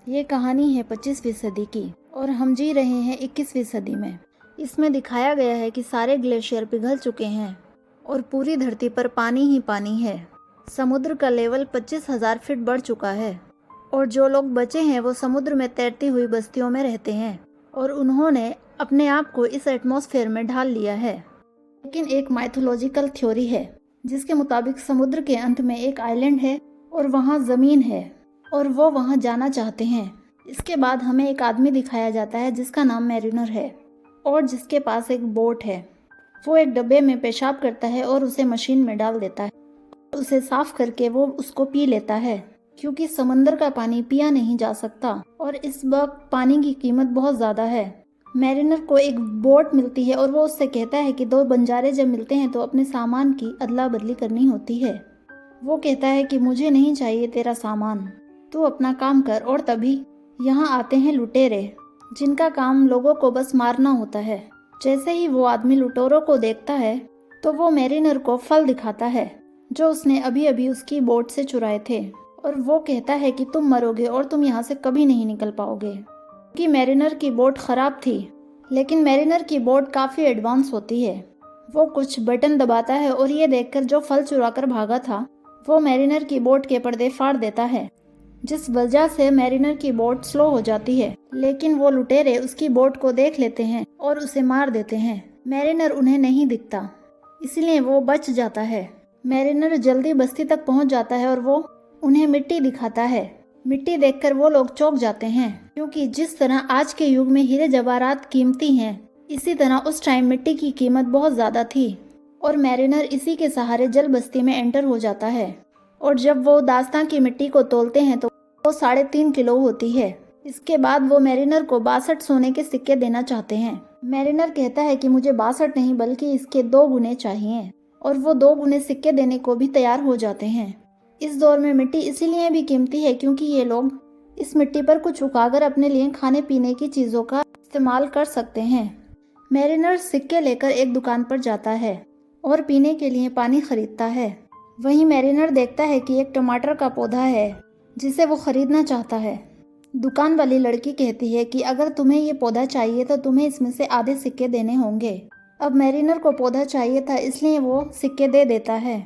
ये कहानी है 25वीं सदी की और हम जी रहे हैं 21वीं सदी में। इसमें दिखाया गया है कि सारे ग्लेशियर पिघल चुके हैं और पूरी धरती पर पानी ही पानी है। समुद्र का लेवल 25,000 फीट बढ़ चुका है और जो लोग बचे हैं वो समुद्र में तैरती हुई बस्तियों में रहते हैं और उन्होंने अपने आप को इस एटमॉस्फेयर में ढाल लिया है। लेकिन एक माइथोलॉजिकल थ्योरी है जिसके मुताबिक समुद्र के अंत में एक आइलैंड है और वहाँ ज़मीन है और वो वहाँ जाना चाहते हैं। इसके बाद हमें एक आदमी दिखाया जाता है जिसका नाम मैरिनर है और जिसके पास एक बोट है। वो एक डब्बे में पेशाब करता है और उसे मशीन में डाल देता है। उसे साफ करके वो उसको पी लेता है क्योंकि समंदर का पानी पिया नहीं जा सकता और इस वक्त पानी की कीमत बहुत ज़्यादा है। मैरिनर को एक बोट मिलती है और वो उससे कहता है कि दो बंजारे जब मिलते हैं तो अपने सामान की अदला बदली करनी होती है। वो कहता है कि मुझे नहीं चाहिए तेरा सामान, तू अपना काम कर। और तभी यहाँ आते हैं लुटेरे जिनका काम लोगों को बस मारना होता है। जैसे ही वो आदमी लुटेरों को देखता है तो वो मैरिनर को फल दिखाता है जो उसने अभी अभी उसकी बोट से चुराए थे और वो कहता है कि तुम मरोगे और तुम यहाँ से कभी नहीं निकल पाओगे। कि मैरिनर की बोट खराब थी लेकिन मैरिनर की बोट काफ़ी एडवांस होती है। वो कुछ बटन दबाता है और ये देखकर जो फल चुराकर भागा था वो मैरिनर की बोट के पर्दे फाड़ देता है, जिस वजह से मैरिनर की बोट स्लो हो जाती है। लेकिन वो लुटेरे उसकी बोट को देख लेते हैं और उसे मार देते हैं। मैरिनर उन्हें नहीं दिखता इसलिए वो बच जाता है। मैरिनर जल्दी बस्ती तक पहुंच जाता है और वो उन्हें मिट्टी दिखाता है। मिट्टी देखकर वो लोग चौंक जाते हैं क्योंकि जिस तरह आज के युग में हीरे जवाहरात कीमती हैं, इसी तरह उस टाइम मिट्टी की कीमत बहुत ज़्यादा थी और मैरिनर इसी के सहारे जल बस्ती में एंटर हो जाता है। और जब वो दास्तां की मिट्टी को तोलते हैं तो वो 3.5 किलो होती है। इसके बाद वो मैरिनर को 62 सोने के सिक्के देना चाहते हैं। मैरिनर कहता है कि मुझे 62 नहीं बल्कि इसके 2 गुने चाहिए और वो 2 गुने सिक्के देने को भी तैयार हो जाते हैं। इस दौर में मिट्टी इसीलिए भी कीमती है क्योंकि ये लोग इस मिट्टी पर कुछ उगाकर अपने लिए खाने पीने की चीज़ों का इस्तेमाल कर सकते हैं। मैरिनर सिक्के लेकर एक दुकान पर जाता है और पीने के लिए पानी खरीदता है। वहीं मैरिनर देखता है कि एक टमाटर का पौधा है जिसे वो खरीदना चाहता है। दुकान वाली लड़की कहती है कि अगर तुम्हें ये पौधा चाहिए तो तुम्हें इसमें से आधे सिक्के देने होंगे। अब मैरिनर को पौधा चाहिए था इसलिए वो सिक्के दे देता है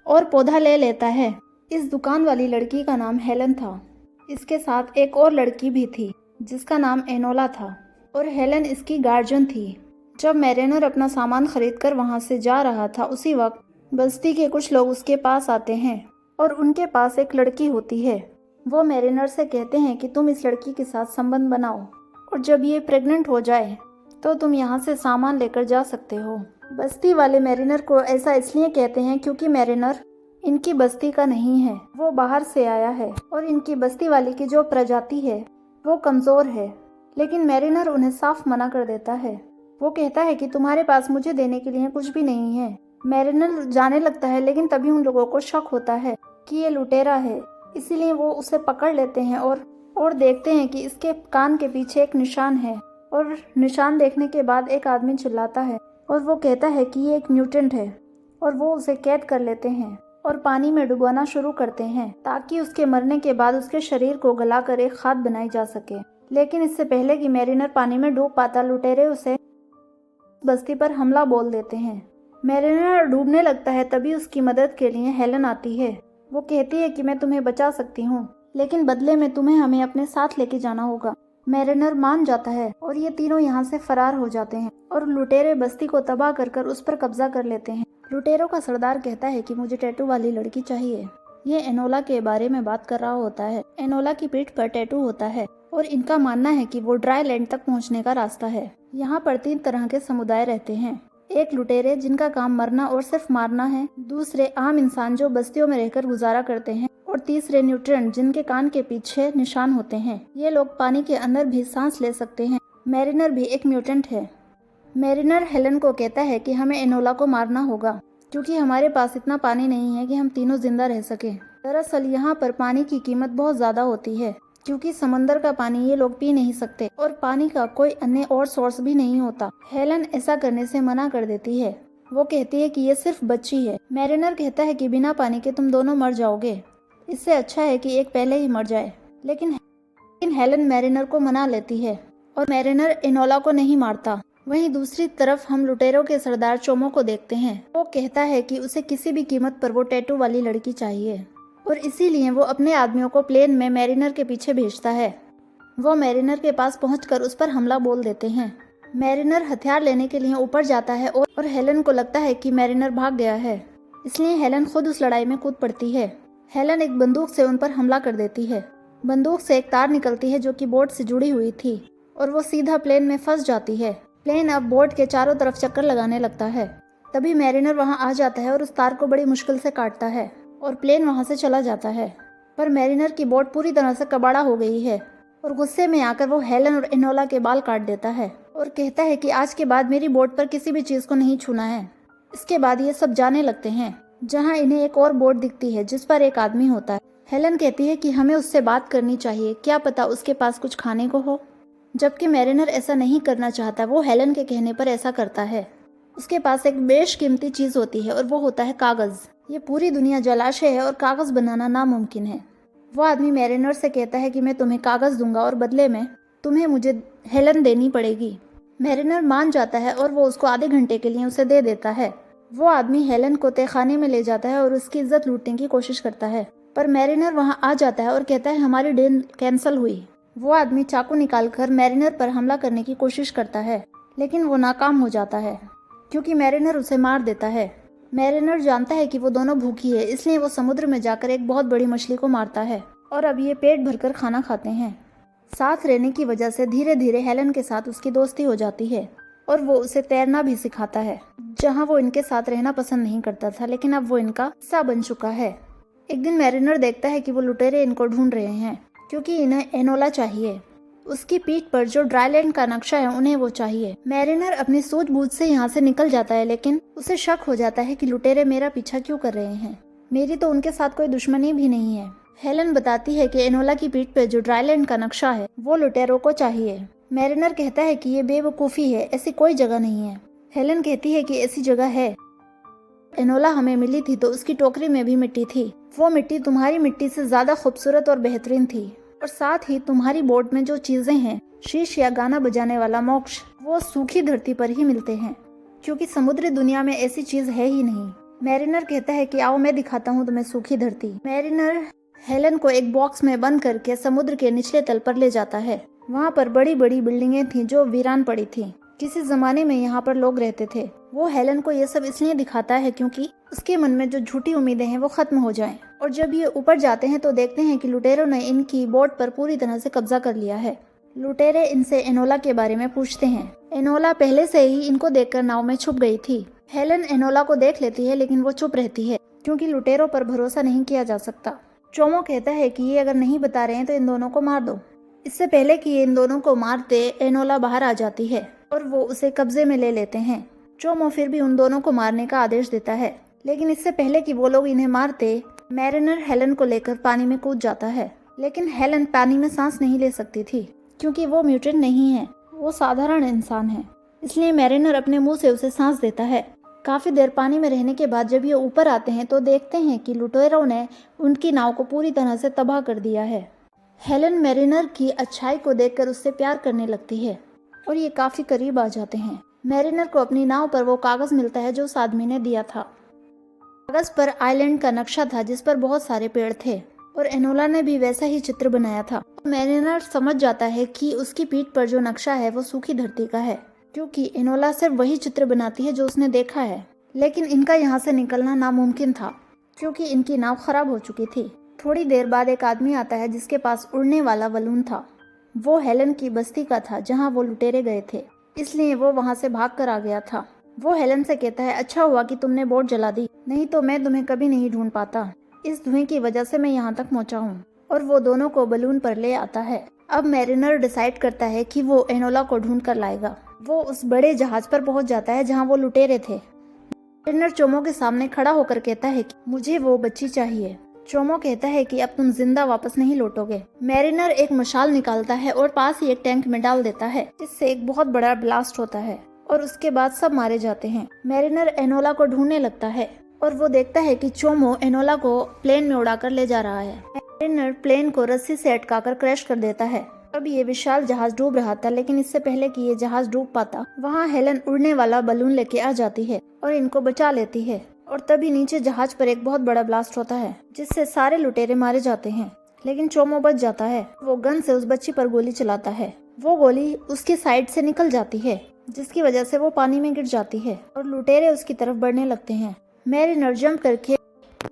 और पौधा ले लेता है। इस दुकान वाली लड़की का नाम हेलन था। इसके साथ एक और लड़की भी थी जिसका नाम एनोला था और हेलन इसकी गार्जियन थी। जब मैरिनर अपना सामान खरीद कर वहाँ से जा रहा था उसी वक्त बस्ती के कुछ लोग उसके पास आते हैं और उनके पास एक लड़की होती है। वो मैरिनर से कहते हैं कि तुम इस लड़की के साथ संबंध बनाओ और जब ये प्रेग्नेंट हो जाए तो तुम यहाँ से सामान लेकर जा सकते हो। बस्ती वाले मैरिनर को ऐसा इसलिए कहते हैं क्योंकि मैरिनर इनकी बस्ती का नहीं है, वो बाहर से आया है और इनकी बस्ती वाली की जो प्रजाति है वो कमज़ोर है। लेकिन मैरिनर उन्हें साफ मना कर देता है। वो कहता है कि तुम्हारे पास मुझे देने के लिए कुछ भी नहीं है। मैरिनर जाने लगता है लेकिन तभी उन लोगों को शक होता है कि ये लुटेरा है, इसीलिए वो उसे पकड़ लेते हैं और देखते हैं कि इसके कान के पीछे एक निशान है। और निशान देखने के बाद एक आदमी चिल्लाता है और वो कहता है कि ये एक म्यूटेंट है और वो उसे कैद कर लेते हैं और पानी में डुबाना शुरू करते हैं ताकि उसके मरने के बाद उसके शरीर को गलाकर एक खाद बनाई जा सके। लेकिन इससे पहले कि मैरिनर पानी में डूब पाता लुटेरे उसे बस्ती पर हमला बोल देते हैं। मैरिनर डूबने लगता है तभी उसकी मदद के लिए हेलन आती है। वो कहती है कि मैं तुम्हें बचा सकती हूँ लेकिन बदले में तुम्हें हमें अपने साथ लेके जाना होगा। मैरिनर मान जाता है और ये तीनों यहाँ से फरार हो जाते हैं और लुटेरे बस्ती को तबाह कर उस पर कब्जा कर लेते हैं। लुटेरों का सरदार कहता है कि मुझे टैटू वाली लड़की चाहिए। ये एनोला के बारे में बात कर रहा होता है। एनोला की पीठ पर टैटू होता है और इनका मानना है कि वो ड्राई लैंड तक पहुंचने का रास्ता है। यहाँ पर 3 तरह के समुदाय रहते हैं। एक लुटेरे जिनका काम मरना और सिर्फ मारना है, दूसरे आम इंसान जो बस्तियों में रहकर गुजारा करते हैं और तीसरे न्यूट्रिएंट जिनके कान के पीछे निशान होते हैं। ये लोग पानी के अंदर भी सांस ले सकते हैं। मैरिनर भी एक म्यूटेंट है। मैरिनर हेलन को कहता है कि हमें एनोला को मारना होगा क्योंकि हमारे पास इतना पानी नहीं है कि हम तीनों जिंदा रह सके। दरअसल यहाँ पर पानी की कीमत बहुत ज़्यादा होती है क्योंकि समंदर का पानी ये लोग पी नहीं सकते और पानी का कोई अन्य और सोर्स भी नहीं होता। हेलन ऐसा करने से मना कर देती है। वो कहती है कि ये सिर्फ बच्ची है। मैरिनर कहता है कि बिना पानी के तुम दोनों मर जाओगे, इससे अच्छा है कि एक पहले ही मर जाए। लेकिन लेकिन हेलन मैरिनर को मना लेती है और मैरिनर एनोला को नहीं मारता। वहीं दूसरी तरफ हम लुटेरों के सरदार चोमो को देखते हैं। वो कहता है कि उसे किसी भी कीमत पर वो टैटू वाली लड़की चाहिए और इसीलिए वो अपने आदमियों को प्लेन में मैरिनर के पीछे भेजता है। वो मैरिनर के पास पहुंचकर उस पर हमला बोल देते हैं। मैरिनर हथियार लेने के लिए ऊपर जाता है और हेलन को लगता है कि मैरिनर भाग गया है, इसलिए हेलन खुद उस लड़ाई में कूद पड़ती है। हेलन एक बंदूक से उन पर हमला कर देती है। बंदूक से एक तार निकलती है जो कि बोट से जुड़ी हुई थी और वो सीधा प्लेन में फंस जाती है। प्लेन अब बोट के चारों तरफ चक्कर लगाने लगता है। तभी मैरिनर वहां आ जाता है और उस तार को बड़ी मुश्किल से काटता है और प्लेन वहां से चला जाता है। पर मैरिनर की बोट पूरी तरह से कबाड़ा हो गई है और गुस्से में आकर वो हेलन और एनोला के बाल काट देता है और कहता है कि आज के बाद मेरी बोट पर किसी भी चीज को नहीं छूना है। इसके बाद ये सब जाने लगते हैं, जहाँ इन्हें एक और बोट दिखती है जिस पर एक आदमी होता है। हेलन कहती है कि हमें उससे बात करनी चाहिए, क्या पता उसके पास कुछ खाने को हो। जबकि मैरिनर ऐसा नहीं करना चाहता, वो हेलन के कहने पर ऐसा करता है। उसके पास एक बेशकीमती चीज होती है और वो होता है कागज। ये पूरी दुनिया जलाशय है और कागज बनाना नामुमकिन है। वो आदमी मैरिनर से कहता है कि मैं तुम्हें कागज दूंगा और बदले में तुम्हें मुझे हेलन देनी पड़ेगी। मैरिनर मान जाता है और वो उसको आधे घंटे के लिए उसे दे देता है। वो आदमी हेलन को तहखाने में ले जाता है और उसकी इज्जत लूटने की कोशिश करता है, पर मैरिनर वहां आ जाता है और कहता है हमारी डील कैंसिल हुई। वो आदमी चाकू निकालकर मैरिनर पर हमला करने की कोशिश करता है, लेकिन वो नाकाम हो जाता है क्योंकि मैरिनर उसे मार देता है। मैरिनर जानता है कि वो दोनों भूखी है, इसलिए वो समुद्र में जाकर एक बहुत बड़ी मछली को मारता है और अब ये पेट भरकर खाना खाते हैं। साथ रहने की वजह से धीरे धीरे हेलन के साथ उसकी दोस्ती हो जाती है और वो उसे तैरना भी सिखाता है, जहाँ वो इनके साथ रहना पसंद नहीं करता था, लेकिन अब वो इनका हिस्सा बन चुका है। एक दिन मैरिनर देखता है कि वो लुटेरे इनको ढूंढ रहे हैं क्योंकि इन्हें एनोला चाहिए। उसकी पीठ पर जो ड्राईलैंड का नक्शा है उन्हें वो चाहिए। मैरिनर अपनी सूझबूझ से यहाँ से निकल जाता है, लेकिन उसे शक हो जाता है कि लुटेरे मेरा पीछा क्यों कर रहे हैं, मेरी तो उनके साथ कोई दुश्मनी भी नहीं है। हेलन बताती है कि एनोला की पीठ पर जो ड्राईलैंड का नक्शा है वो लुटेरों को चाहिए। मैरिनर कहता है कि ये बेवकूफ़ी है, ऐसी कोई जगह नहीं है। हेलन कहती है कि ऐसी जगह है। एनोला हमें मिली थी तो उसकी टोकरी में भी मिट्टी थी। वो मिट्टी तुम्हारी मिट्टी से ज्यादा खूबसूरत और बेहतरीन थी, और साथ ही तुम्हारी बोट में जो चीजें हैं, शीश या गाना बजाने वाला मोक्ष, वो सूखी धरती पर ही मिलते हैं, क्योंकि समुद्री दुनिया में ऐसी चीज है ही नहीं। मैरिनर कहता है कि आओ मैं दिखाता हूँ तुम्हें सूखी धरती। मैरिनर हेलन को एक बॉक्स में बंद करके समुद्र के निचले तल पर ले जाता है। वहाँ पर बड़ी बड़ी बिल्डिंगें थीं जो वीरान पड़ी थीं। किसी जमाने में यहाँ पर लोग रहते थे। वो हेलन को ये सब इसलिए दिखाता है क्योंकि उसके मन में जो झूठी उम्मीदें हैं वो खत्म हो जाएं। और जब ये ऊपर जाते हैं तो देखते हैं कि लुटेरों ने इनकी बोट पर पूरी तरह से कब्जा कर लिया है। लुटेरे इनसे एनोला के बारे में पूछते हैं। एनोला पहले से ही इनको देखकर नाव में छुप गई थी। हेलन एनोला को देख लेती है, लेकिन वो चुप रहती है क्योंकि लुटेरों पर भरोसा नहीं किया जा सकता। चोमो कहता है कि ये अगर नहीं बता रहे हैं तो इन दोनों को मार दो। इससे पहले कि ये इन दोनों को मारते, एनोला बाहर आ जाती है और वो उसे कब्जे में ले लेते हैं। चोमो फिर भी उन दोनों को मारने का आदेश देता है, लेकिन इससे पहले कि वो लोग इन्हें मारते, मैरिनर हेलन को लेकर पानी में कूद जाता है। लेकिन हेलन पानी में सांस नहीं ले सकती थी क्योंकि वो म्यूटेंट नहीं है, वो साधारण इंसान है। इसलिए मैरिनर अपने मुंह से उसे सांस देता है। काफी देर पानी में रहने के बाद जब ये ऊपर आते हैं तो देखते हैं कि लुटेरों ने उनकी नाव को पूरी तरह से तबाह कर दिया है। हेलन मैरिनर की अच्छाई को देखकर उससे प्यार करने लगती है और ये काफी करीब आ जाते हैं। मैरिनर को अपनी नाव पर वो कागज मिलता है जो उस आदमी ने दिया था। कागज पर आइलैंड का नक्शा था जिस पर बहुत सारे पेड़ थे और एनोला ने भी वैसा ही चित्र बनाया था। मैरिनर समझ जाता है कि उसकी पीठ पर जो नक्शा है वो सूखी धरती का है, क्योंकि एनोला सिर्फ वही चित्र बनाती है जो उसने देखा है। लेकिन इनका यहाँ से निकलना नामुमकिन था क्योंकि इनकी नाव खराब हो चुकी थी। थोड़ी देर बाद एक आदमी आता है जिसके पास उड़ने वाला बलून था। वो हेलन की बस्ती का था जहाँ वो लुटेरे गए थे, इसलिए वो वहाँ से भाग कर आ गया था। वो हेलन से कहता है, अच्छा हुआ कि तुमने बोट जला दी, नहीं तो मैं तुम्हें कभी नहीं ढूंढ पाता। इस धुएं की वजह से मैं यहाँ तक पहुँचा हूँ। और वो दोनों को बलून पर ले आता है। अब मैरिनर डिसाइड करता है कि वो एनोला को ढूंढ कर लाएगा। वो उस बड़े जहाज पर पहुँच जाता है जहाँ वो लुटेरे थे। मैरिनर चोमो के सामने खड़ा होकर कहता है कि मुझे वो बच्ची चाहिए। चोमो कहता है कि अब तुम जिंदा वापस नहीं लौटोगे। मैरिनर एक मशाल निकालता है और पास ही एक टैंक में डाल देता है, जिससे एक बहुत बड़ा ब्लास्ट होता है और उसके बाद सब मारे जाते हैं। मैरिनर एनोला को ढूंढने लगता है और वो देखता है कि चोमो एनोला को प्लेन में उड़ाकर ले जा रहा है। मैरिनर प्लेन को रस्सी से अटकाकर क्रैश कर देता है। अब ये विशाल जहाज डूब रहा था, लेकिन इससे पहले कि ये जहाज डूब पाता, वहाँ हेलन उड़ने वाला बलून लेके आ जाती है और इनको बचा लेती है। और तभी नीचे जहाज पर एक बहुत बड़ा ब्लास्ट होता है, जिससे सारे लुटेरे मारे जाते हैं। लेकिन चोमो बच जाता है। वो गन से उस बच्ची पर गोली चलाता है। वो गोली उसकी साइड से निकल जाती है, जिसकी वजह से वो पानी में गिर जाती है और लुटेरे उसकी तरफ बढ़ने लगते हैं। मैरिनर जंप करके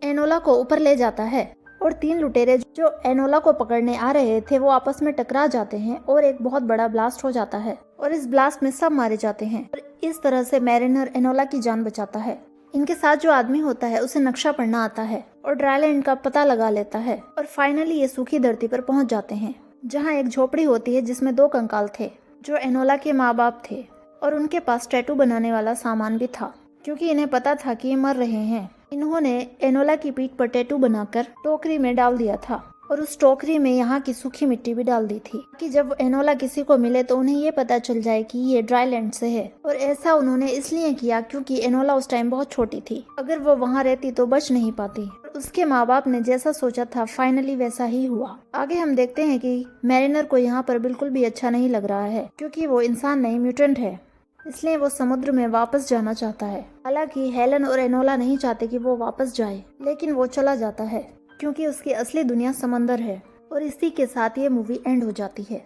एनोला को ऊपर ले जाता है और 3 लुटेरे जो एनोला को पकड़ने आ रहे थे वो आपस में टकरा जाते हैं और एक बहुत बड़ा ब्लास्ट हो जाता है और इस ब्लास्ट में सब मारे जाते हैं। और इस तरह से मैरिनर एनोला की जान बचाता है। इनके साथ जो आदमी होता है उसे नक्शा पढ़ना आता है और ड्राईलैंड का पता लगा लेता है और फाइनली ये सूखी धरती पर पहुंच जाते हैं, जहाँ एक झोपड़ी होती है जिसमें 2 कंकाल थे जो एनोला के माँ बाप थे और उनके पास टैटू बनाने वाला सामान भी था, क्योंकि इन्हें पता था कि ये मर रहे हैं। इन्होंने एनोला की पीठ पर टैटू बनाकर टोकरी में डाल दिया था और उस टोकरी में यहाँ की सूखी मिट्टी भी डाल दी थी कि जब एनोला किसी को मिले तो उन्हें ये पता चल जाए कि ये ड्राईलैंड से है। और ऐसा उन्होंने इसलिए किया क्योंकि एनोला उस टाइम बहुत छोटी थी, अगर वो वहाँ रहती तो बच नहीं पाती। उसके माँ बाप ने जैसा सोचा था फाइनली वैसा ही हुआ। आगे हम देखते हैं कि मैरिनर को यहाँ पर बिल्कुल भी अच्छा नहीं लग रहा है, क्योंकि वो इंसान नहीं म्यूटेंट है, इसलिए वो समुद्र में वापस जाना चाहता है। हालांकि हेलन और एनोला नहीं चाहते कि वो वापस जाए, लेकिन वो चला जाता है क्योंकि उसकी असली दुनिया समंदर है। और इसी के साथ ये मूवी एंड हो जाती है।